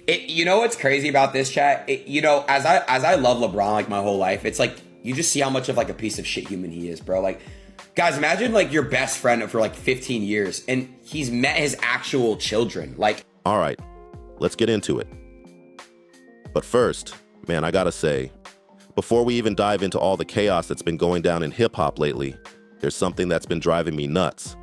You know what's crazy about this, chat? As I love LeBron like my whole life, it's like you just see how much of like a piece of shit human he is, bro. Like, guys, imagine like your best friend for like 15 years and he's met his actual children. Like, all right, let's get into it. But first, man, I gotta say, before we even dive into all the chaos that's been going down in hip-hop lately, there's something that's been driving me nuts.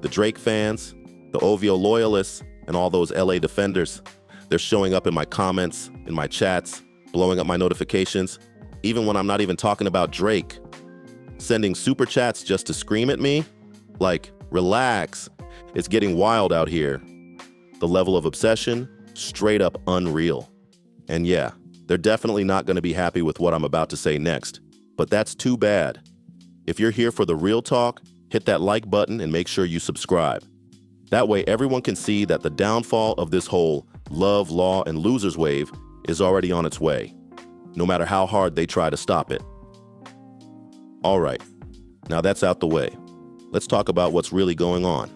The Drake fans, the OVO loyalists, and all those LA defenders, they're showing up in my comments, in my chats, blowing up my notifications, even when I'm not even talking about Drake. Sending super chats just to scream at me? Like, relax. It's getting wild out here. The level of obsession, straight up unreal. And yeah, they're definitely not going to be happy with what I'm about to say next. But that's too bad. If you're here for the real talk, hit that like button and make sure you subscribe. That way everyone can see that the downfall of this whole love, law, and losers wave is already on its way, no matter how hard they try to stop it. All right, now that's out the way. Let's talk about what's really going on.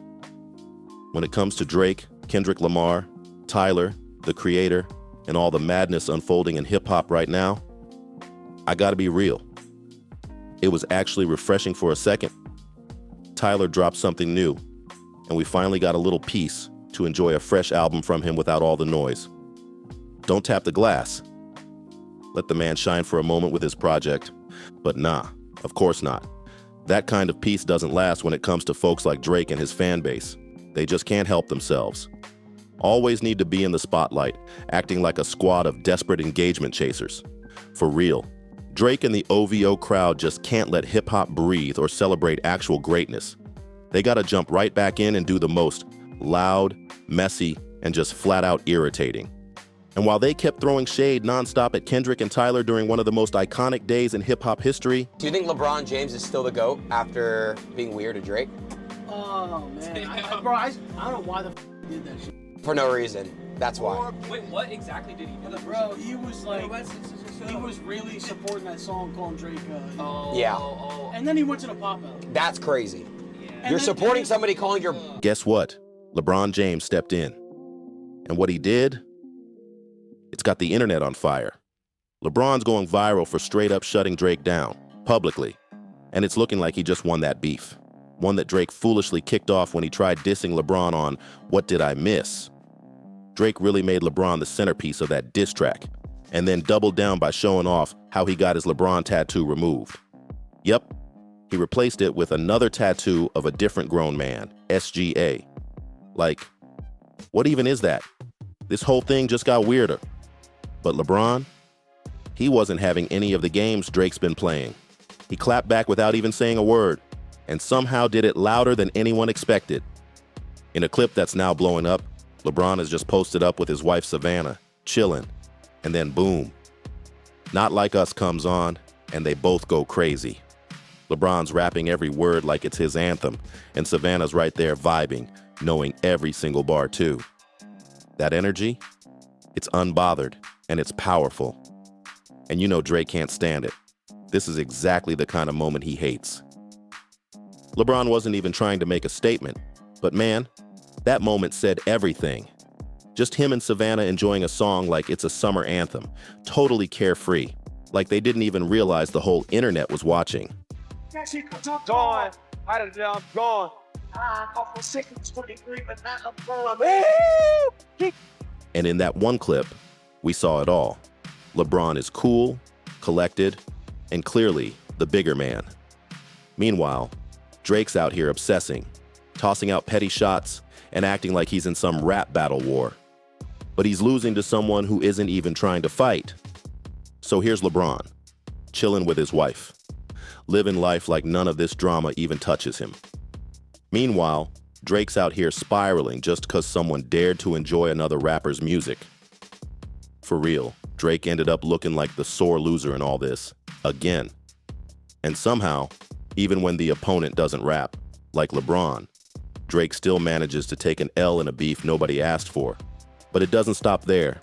When it comes to Drake, Kendrick Lamar, Tyler, the Creator, and all the madness unfolding in hip-hop right now, I gotta be real. It was actually refreshing for a second. Tyler dropped something new, and we finally got a little peace to enjoy a fresh album from him without all the noise. Don't tap the glass. Let the man shine for a moment with his project. But nah, of course not. That kind of peace doesn't last when it comes to folks like Drake and his fan base. They just can't help themselves. Always need to be in the spotlight, acting like a squad of desperate engagement chasers. For real, Drake and the OVO crowd just can't let hip-hop breathe or celebrate actual greatness. They gotta jump right back in and do the most loud, messy, and just flat-out irritating. And while they kept throwing shade nonstop at Kendrick and Tyler during one of the most iconic days in hip-hop history... Do you think LeBron James is still the GOAT after being weird to Drake? Oh, man. I don't know why the he did that shit. For no reason. That's why. Wait, what exactly did he do? Bro, he was like... He was really supporting that song calling Drake... Yeah. And then he went to the pop-out. That's crazy. Yeah. You're supporting somebody calling your... Guess what? LeBron James stepped in. And what he did? It's got the internet on fire. LeBron's going viral for straight up shutting Drake down, publicly. And it's looking like he just won that beef. One that Drake foolishly kicked off when he tried dissing LeBron on What Did I Miss? Drake really made LeBron the centerpiece of that diss track, and then doubled down by showing off how he got his LeBron tattoo removed. Yep, he replaced it with another tattoo of a different grown man, SGA. Like, what even is that? This whole thing just got weirder. But LeBron, he wasn't having any of the games Drake's been playing. He clapped back without even saying a word, and somehow did it louder than anyone expected. In a clip that's now blowing up, LeBron has just posted up with his wife Savannah, chilling, and then boom. Not Like Us comes on, and they both go crazy. LeBron's rapping every word like it's his anthem, and Savannah's right there vibing, knowing every single bar too. That energy, it's unbothered, and it's powerful. And you know Drake can't stand it. This is exactly the kind of moment he hates. LeBron wasn't even trying to make a statement, but man, that moment said everything. Just him and Savannah enjoying a song like it's a summer anthem, totally carefree, like they didn't even realize the whole internet was watching. Gone. Gone. And in that one clip, we saw it all. LeBron is cool, collected, and clearly the bigger man. Meanwhile, Drake's out here obsessing, tossing out petty shots, and acting like he's in some rap battle war. But he's losing to someone who isn't even trying to fight. So here's LeBron, chilling with his wife, living life like none of this drama even touches him. Meanwhile, Drake's out here spiraling just because someone dared to enjoy another rapper's music. For real, Drake ended up looking like the sore loser in all this, again. And somehow, even when the opponent doesn't rap, like LeBron, Drake still manages to take an L in a beef nobody asked for. But it doesn't stop there.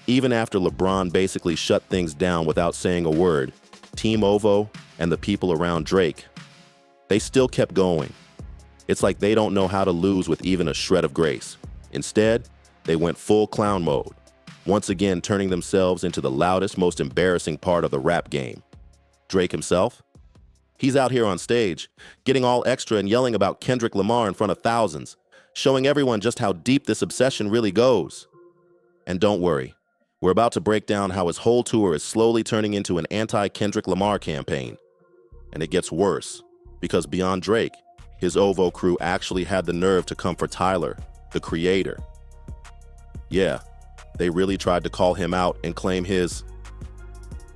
Even after LeBron basically shut things down without saying a word, Team OVO and the people around Drake, They still kept going. It's like they don't know how to lose with even a shred of grace. Instead, they went full clown mode, once again turning themselves into the loudest, most embarrassing part of the rap game. Drake himself? He's out here on stage, getting all extra and yelling about Kendrick Lamar in front of thousands, showing everyone just how deep this obsession really goes. And don't worry, we're about to break down how his whole tour is slowly turning into an anti-Kendrick Lamar campaign. And it gets worse, because beyond Drake, his OVO crew actually had the nerve to come for Tyler, the creator. Yeah, they really tried to call him out and claim his.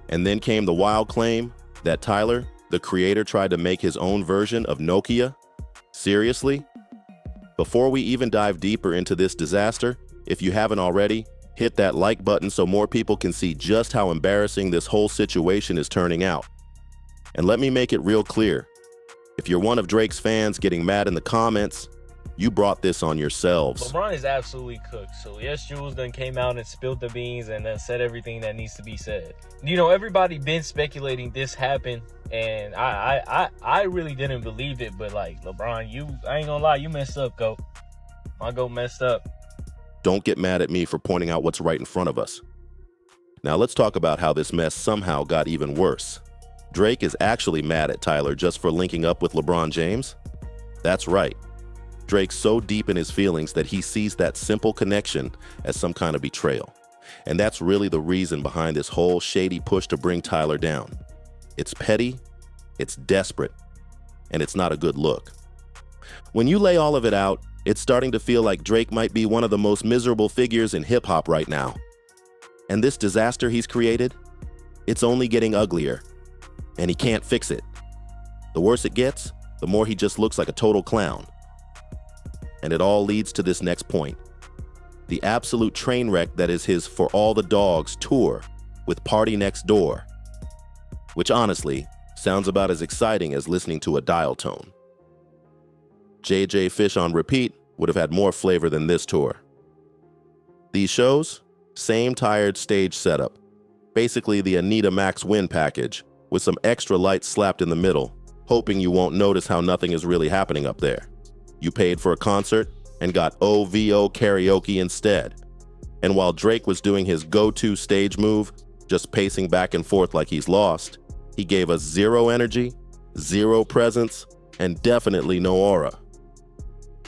And then came the wild claim that Tyler, the creator, tried to make his own version of Nokia? Seriously? Before we even dive deeper into this disaster, if you haven't already, hit that like button so more people can see just how embarrassing this whole situation is turning out. And let me make it real clear. If you're one of Drake's fans getting mad in the comments, you brought this on yourselves. LeBron is absolutely cooked. So yes, Jules then came out and spilled the beans and then said everything that needs to be said. You know, everybody been speculating this happened, and I really didn't believe it. But like, LeBron, I ain't gonna lie, you messed up, GOAT. My GOAT messed up. Don't get mad at me for pointing out what's right in front of us. Now let's talk about how this mess somehow got even worse. Drake is actually mad at Tyler just for linking up with LeBron James? That's right. Drake's so deep in his feelings that he sees that simple connection as some kind of betrayal. And that's really the reason behind this whole shady push to bring Tyler down. It's petty, it's desperate, and it's not a good look. When you lay all of it out, it's starting to feel like Drake might be one of the most miserable figures in hip-hop right now. And this disaster he's created, it's only getting uglier. And he can't fix it. The worse it gets, the more he just looks like a total clown. And it all leads to this next point. The absolute train wreck that is his For All the Dogs tour with Party Next Door. Which honestly, sounds about as exciting as listening to a dial tone. JJ Fish on repeat would have had more flavor than this tour. These shows, same tired stage setup. Basically the Anita Max Win package, with some extra lights slapped in the middle, hoping you won't notice how nothing is really happening up there. You paid for a concert and got OVO karaoke instead. And while Drake was doing his go-to stage move, just pacing back and forth like he's lost, he gave us zero energy, zero presence, and definitely no aura.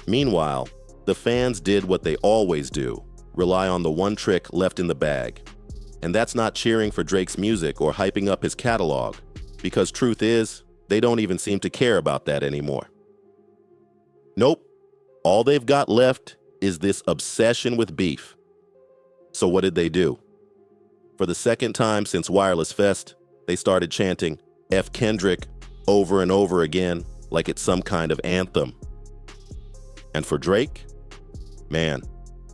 Meanwhile, the fans did what they always do, rely on the one trick left in the bag. And that's not cheering for Drake's music or hyping up his catalog, because truth is, they don't even seem to care about that anymore. Nope, all they've got left is this obsession with beef. So what did they do? For the second time since Wireless Fest, they started chanting F Kendrick over and over again like it's some kind of anthem. And for Drake, man,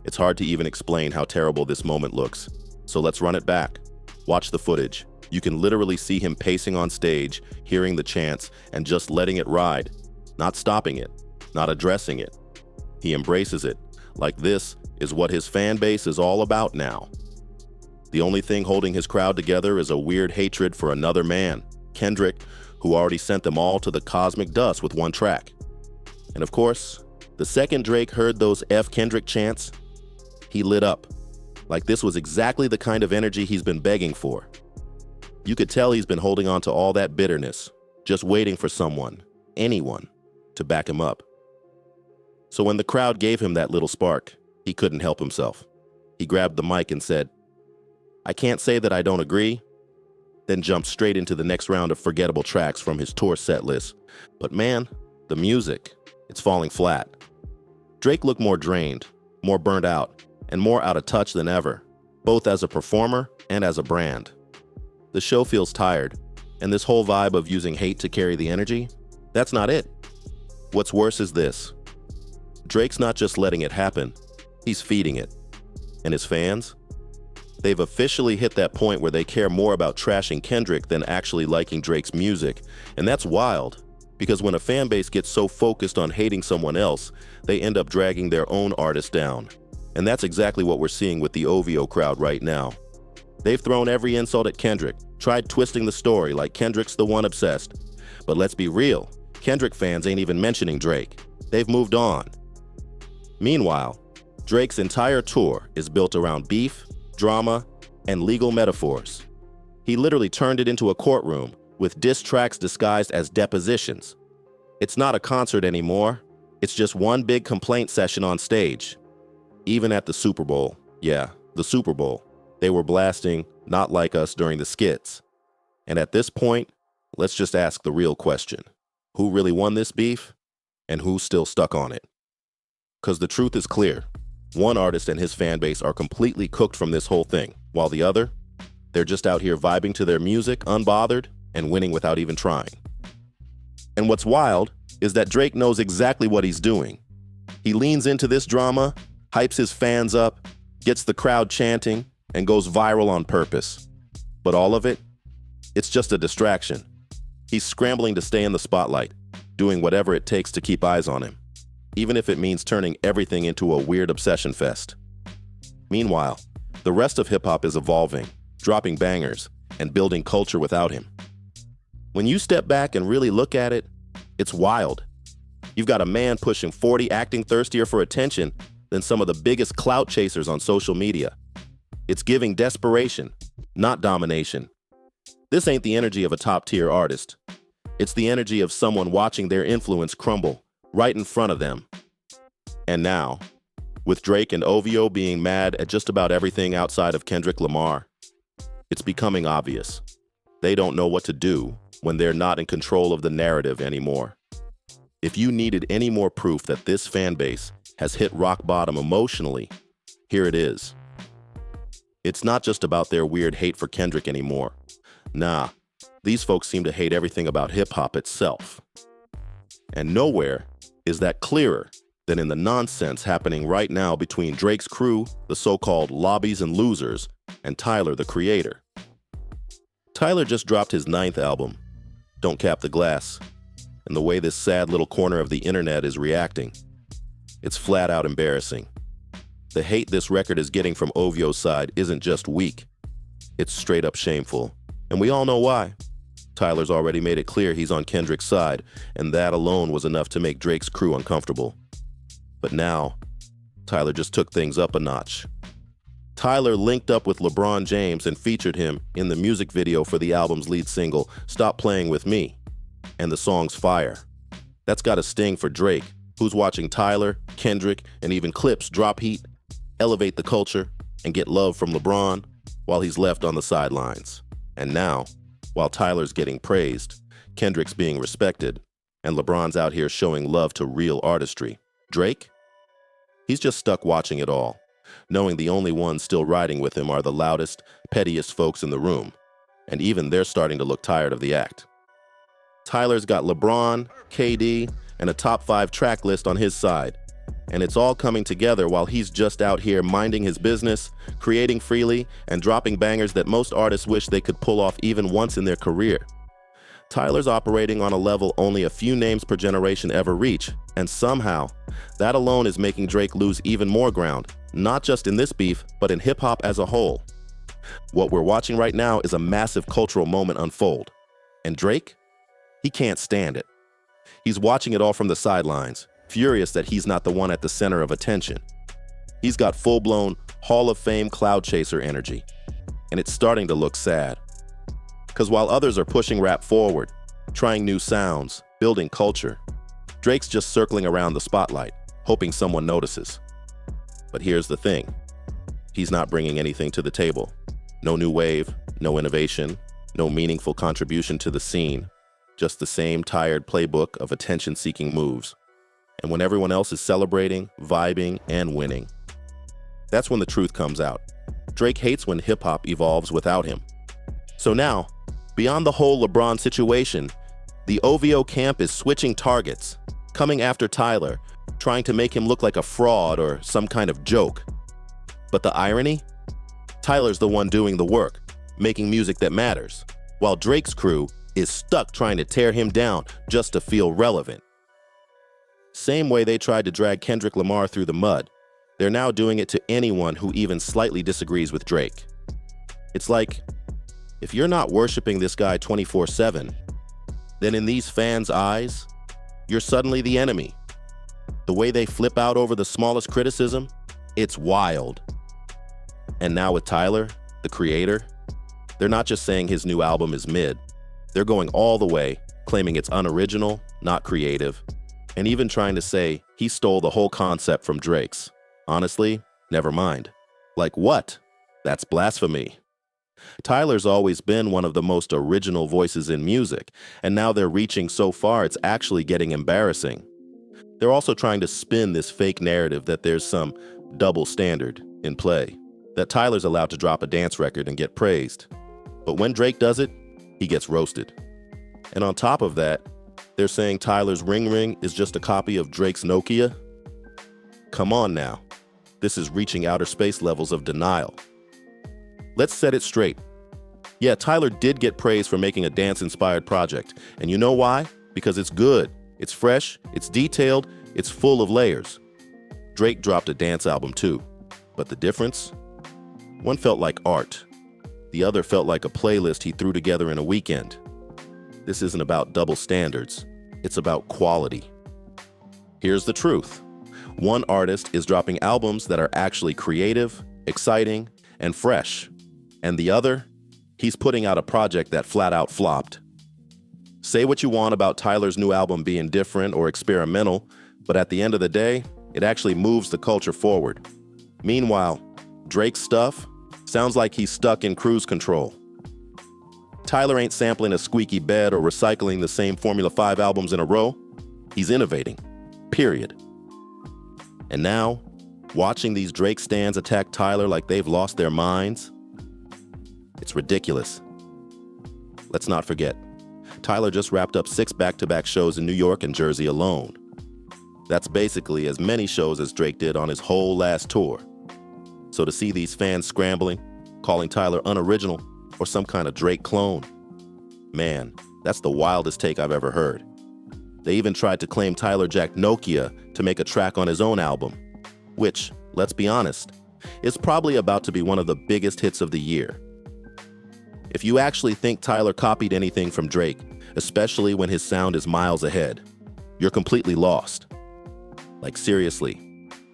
it's hard to even explain how terrible this moment looks. So let's run it back. Watch the footage. You can literally see him pacing on stage, hearing the chants, and just letting it ride, not stopping it, not addressing it. He embraces it, like this is what his fan base is all about now. The only thing holding his crowd together is a weird hatred for another man, Kendrick, who already sent them all to the cosmic dust with one track. And of course, the second Drake heard those F Kendrick chants, he lit up, like this was exactly the kind of energy he's been begging for. You could tell he's been holding on to all that bitterness, just waiting for someone, anyone, to back him up. So when the crowd gave him that little spark, he couldn't help himself. He grabbed the mic and said, "I can't say that I don't agree," then jumped straight into the next round of forgettable tracks from his tour set list. But man, the music, it's falling flat. Drake looked more drained, more burnt out, and more out of touch than ever, both as a performer and as a brand. The show feels tired, and this whole vibe of using hate to carry the energy, that's not it. What's worse is this. Drake's not just letting it happen, he's feeding it. And his fans? They've officially hit that point where they care more about trashing Kendrick than actually liking Drake's music. And that's wild, because when a fan base gets so focused on hating someone else, they end up dragging their own artist down. And that's exactly what we're seeing with the OVO crowd right now. They've thrown every insult at Kendrick, tried twisting the story like Kendrick's the one obsessed. But let's be real, Kendrick fans ain't even mentioning Drake. They've moved on. Meanwhile, Drake's entire tour is built around beef, drama, and legal metaphors. He literally turned it into a courtroom with diss tracks disguised as depositions. It's not a concert anymore. It's just one big complaint session on stage. Even at the Super Bowl, yeah, the Super Bowl, they were blasting "Not Like Us" during the skits. And at this point, let's just ask the real question. Who really won this beef? And who's still stuck on it? Because the truth is clear. One artist and his fan base are completely cooked from this whole thing, while the other, they're just out here vibing to their music, unbothered, and winning without even trying. And what's wild is that Drake knows exactly what he's doing. He leans into this drama, hypes his fans up, gets the crowd chanting, and goes viral on purpose. But all of it, it's just a distraction. He's scrambling to stay in the spotlight, doing whatever it takes to keep eyes on him, even if it means turning everything into a weird obsession fest. Meanwhile, the rest of hip-hop is evolving, dropping bangers, and building culture without him. When you step back and really look at it, it's wild. You've got a man pushing 40 acting thirstier for attention than some of the biggest clout chasers on social media. It's giving desperation, not domination. This ain't the energy of a top-tier artist. It's the energy of someone watching their influence crumble right in front of them. And now, with Drake and OVO being mad at just about everything outside of Kendrick Lamar, it's becoming obvious. They don't know what to do when they're not in control of the narrative anymore. If you needed any more proof that this fan base has hit rock bottom emotionally, here it is. It's not just about their weird hate for Kendrick anymore. Nah, these folks seem to hate everything about hip-hop itself. And nowhere is that clearer than in the nonsense happening right now between Drake's crew, the so-called lobbies and losers, and Tyler, the creator. Tyler just dropped his 9th album, Don't Cap the Glass, and the way this sad little corner of the internet is reacting, it's flat out embarrassing. The hate this record is getting from OVO's side isn't just weak, it's straight up shameful. And we all know why. Tyler's already made it clear he's on Kendrick's side, and that alone was enough to make Drake's crew uncomfortable. But now, Tyler just took things up a notch. Tyler linked up with LeBron James and featured him in the music video for the album's lead single, Stop Playing With Me, and the song's fire. That's got a sting for Drake, who's watching Tyler, Kendrick, and even Clips drop heat, elevate the culture, and get love from LeBron while he's left on the sidelines. And now, while Tyler's getting praised, Kendrick's being respected, and LeBron's out here showing love to real artistry, Drake? He's just stuck watching it all, knowing the only ones still riding with him are the loudest, pettiest folks in the room, and even they're starting to look tired of the act. Tyler's got LeBron, KD, and a top 5 track list on his side, and it's all coming together while he's just out here minding his business, creating freely, and dropping bangers that most artists wish they could pull off even once in their career. Tyler's operating on a level only a few names per generation ever reach, and somehow, that alone is making Drake lose even more ground, not just in this beef, but in hip-hop as a whole. What we're watching right now is a massive cultural moment unfold. And Drake? He can't stand it. He's watching it all from the sidelines, furious that he's not the one at the center of attention. He's got full-blown Hall of Fame cloud chaser energy, and it's starting to look sad. Because while others are pushing rap forward, trying new sounds, building culture, Drake's just circling around the spotlight, hoping someone notices. But here's the thing. He's not bringing anything to the table. No new wave, no innovation, no meaningful contribution to the scene, just the same tired playbook of attention-seeking moves. And when everyone else is celebrating, vibing, and winning, that's when the truth comes out. Drake hates when hip-hop evolves without him. So now, beyond the whole LeBron situation, the OVO camp is switching targets, coming after Tyler, trying to make him look like a fraud or some kind of joke. But the irony? Tyler's the one doing the work, making music that matters, while Drake's crew is stuck trying to tear him down just to feel relevant. Same way they tried to drag Kendrick Lamar through the mud, they're now doing it to anyone who even slightly disagrees with Drake. It's like, if you're not worshiping this guy 24/7, then in these fans' eyes, you're suddenly the enemy. The way they flip out over the smallest criticism, it's wild. And now with Tyler, the creator, they're not just saying his new album is mid. They're going all the way, claiming it's unoriginal, not creative, and even trying to say he stole the whole concept from Drake's. Honestly, never mind. Like what? That's blasphemy. Tyler's always been one of the most original voices in music, and now they're reaching so far it's actually getting embarrassing. They're also trying to spin this fake narrative that there's some double standard in play, that Tyler's allowed to drop a dance record and get praised. But when Drake does it, he gets roasted. And on top of that, they're saying Tyler's Ring Ring is just a copy of Drake's Nokia? Come on now. This is reaching outer space levels of denial. Let's set it straight. Yeah, Tyler did get praise for making a dance-inspired project. And you know why? Because it's good, it's fresh, it's detailed, it's full of layers. Drake dropped a dance album too. But the difference? One felt like art. The other felt like a playlist he threw together in a weekend. This isn't about double standards. It's about quality. Here's the truth. One artist is dropping albums that are actually creative, exciting, and fresh. And the other, he's putting out a project that flat out flopped. Say what you want about Tyler's new album being different or experimental, but at the end of the day, it actually moves the culture forward. Meanwhile, Drake's stuff sounds like he's stuck in cruise control. Tyler ain't sampling a squeaky bed or recycling the same Formula 5 albums in a row. He's innovating, period. And now, watching these Drake stans attack Tyler like they've lost their minds, it's ridiculous. Let's not forget, Tyler just wrapped up 6 back-to-back shows in New York and Jersey alone. That's basically as many shows as Drake did on his whole last tour. So to see these fans scrambling, calling Tyler unoriginal or some kind of Drake clone, man, that's the wildest take I've ever heard. They even tried to claim Tyler jacked Nokia to make a track on his own album, which, let's be honest, is probably about to be one of the biggest hits of the year. If you actually think Tyler copied anything from Drake, especially when his sound is miles ahead, you're completely lost. Like seriously,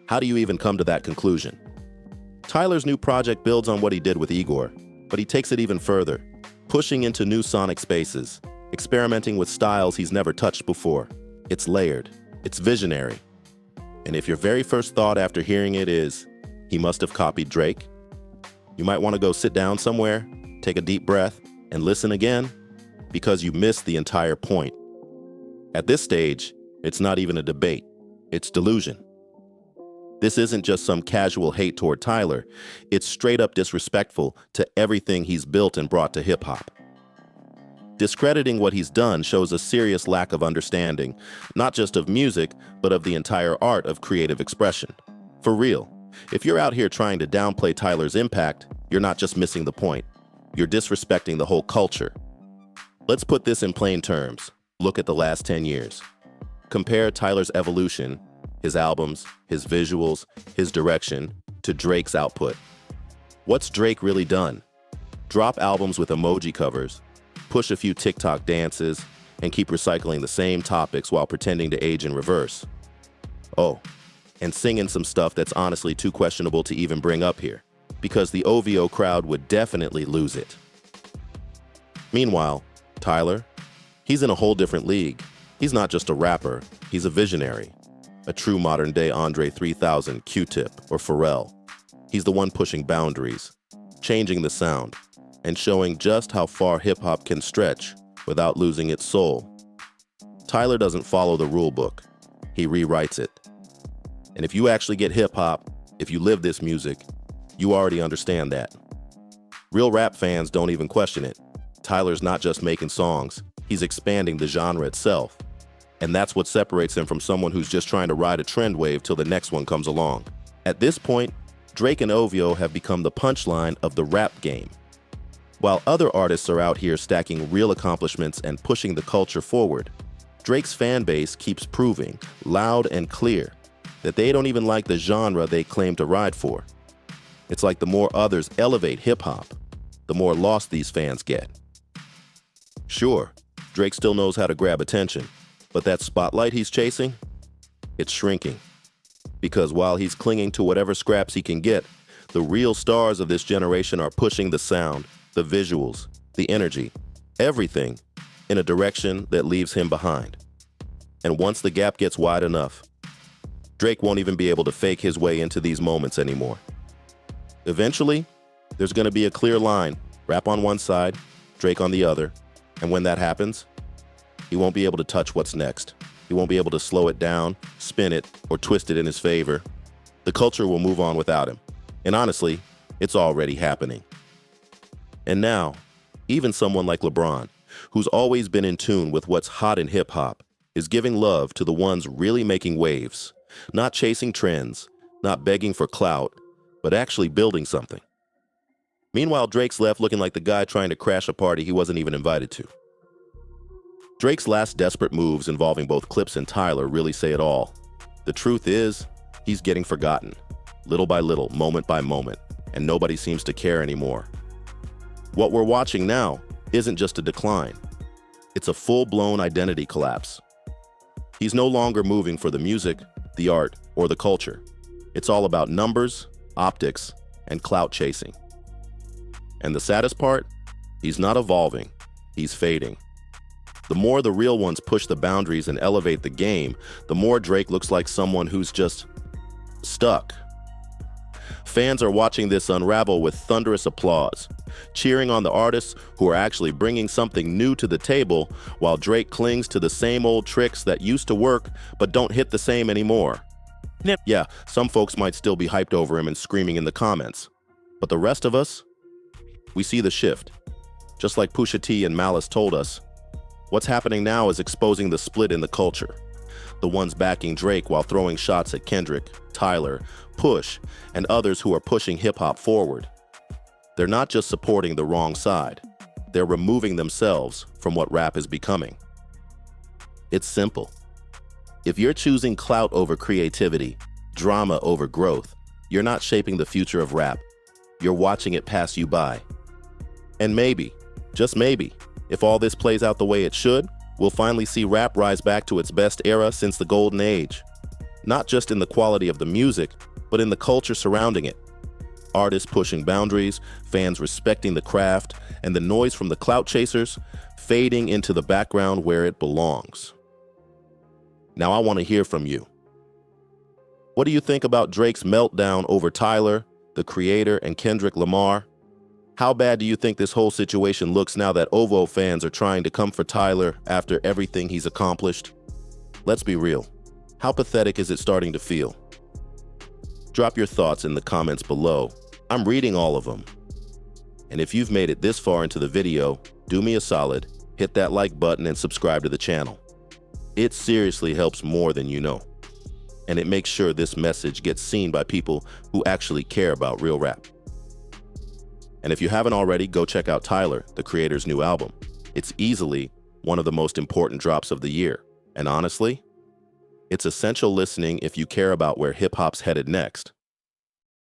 how do you even come to that conclusion? Tyler's new project builds on what he did with Igor, but he takes it even further, pushing into new sonic spaces, experimenting with styles he's never touched before. It's layered, it's visionary. And if your very first thought after hearing it is, he must have copied Drake, you might want to go sit down somewhere, take a deep breath, and listen again, because you missed the entire point. At this stage, it's not even a debate, it's delusion. This isn't just some casual hate toward Tyler, it's straight up disrespectful to everything he's built and brought to hip-hop. Discrediting what he's done shows a serious lack of understanding, not just of music, but of the entire art of creative expression. For real, if you're out here trying to downplay Tyler's impact, you're not just missing the point, you're disrespecting the whole culture. Let's put this in plain terms. Look at the last 10 years. Compare Tyler's evolution, his albums, his visuals, his direction, to Drake's output. What's Drake really done? Drop albums with emoji covers, push a few TikTok dances, and keep recycling the same topics while pretending to age in reverse. Oh, and sing in some stuff that's honestly too questionable to even bring up here, because the OVO crowd would definitely lose it. Meanwhile, Tyler, he's in a whole different league. He's not just a rapper, he's a visionary. A true modern-day Andre 3000, Q-Tip, or Pharrell. He's the one pushing boundaries, changing the sound, and showing just how far hip-hop can stretch without losing its soul. Tyler doesn't follow the rule book. He rewrites it. And if you actually get hip-hop, if you live this music, you already understand that. Real rap fans don't even question it. Tyler's not just making songs, he's expanding the genre itself. And that's what separates him from someone who's just trying to ride a trend wave till the next one comes along. At this point, Drake and OVO have become the punchline of the rap game. While other artists are out here stacking real accomplishments and pushing the culture forward, Drake's fan base keeps proving, loud and clear, that they don't even like the genre they claim to ride for. It's like the more others elevate hip-hop, the more lost these fans get. Sure, Drake still knows how to grab attention, But that spotlight he's chasing, it's shrinking. Because while he's clinging to whatever scraps he can get, the real stars of this generation are pushing the sound, the visuals, the energy, everything in a direction that leaves him behind. And once the gap gets wide enough, Drake won't even be able to fake his way into these moments anymore. Eventually, there's going to be a clear line, rap on one side, Drake on the other, and when that happens, he won't be able to touch what's next. He won't be able to slow it down, spin it, or twist it in his favor. The culture will move on without him. And honestly, it's already happening. And now, even someone like LeBron, who's always been in tune with what's hot in hip-hop, is giving love to the ones really making waves, not chasing trends, not begging for clout, but actually building something. Meanwhile, Drake's left looking like the guy trying to crash a party he wasn't even invited to. Drake's last desperate moves involving both Clips and Tyler really say it all. The truth is, he's getting forgotten, little by little, moment by moment, and nobody seems to care anymore. What we're watching now isn't just a decline. It's a full-blown identity collapse. He's no longer moving for the music, the art, or the culture. It's all about numbers, optics, and clout chasing. And the saddest part? He's not evolving, he's fading. The more the real ones push the boundaries and elevate the game, the more Drake looks like someone who's just stuck. Fans are watching this unravel with thunderous applause, cheering on the artists who are actually bringing something new to the table, while Drake clings to the same old tricks that used to work but don't hit the same anymore. Yeah, some folks might still be hyped over him and screaming in the comments, but the rest of us, we see the shift. Just like Pusha T and Malice told us, what's happening now is exposing the split in the culture. The ones backing Drake while throwing shots at Kendrick, Tyler, Push, and others who are pushing hip-hop forward. They're not just supporting the wrong side, they're removing themselves from what rap is becoming. It's simple. If you're choosing clout over creativity, drama over growth, you're not shaping the future of rap. You're watching it pass you by. And maybe, just maybe, if all this plays out the way it should, we'll finally see rap rise back to its best era since the golden age. Not just in the quality of the music, but in the culture surrounding it. Artists pushing boundaries, fans respecting the craft, and the noise from the clout chasers fading into the background where it belongs. Now I want to hear from you. What do you think about Drake's meltdown over Tyler, the Creator, and Kendrick Lamar? How bad do you think this whole situation looks now that OVO fans are trying to come for Tyler after everything he's accomplished? Let's be real. How pathetic is it starting to feel? Drop your thoughts in the comments below. I'm reading all of them. And if you've made it this far into the video, do me a solid, hit that like button and subscribe to the channel. It seriously helps more than you know. And it makes sure this message gets seen by people who actually care about real rap. And if you haven't already, go check out Tyler, the Creator's new album. It's easily one of the most important drops of the year. And honestly, it's essential listening if you care about where hip-hop's headed next.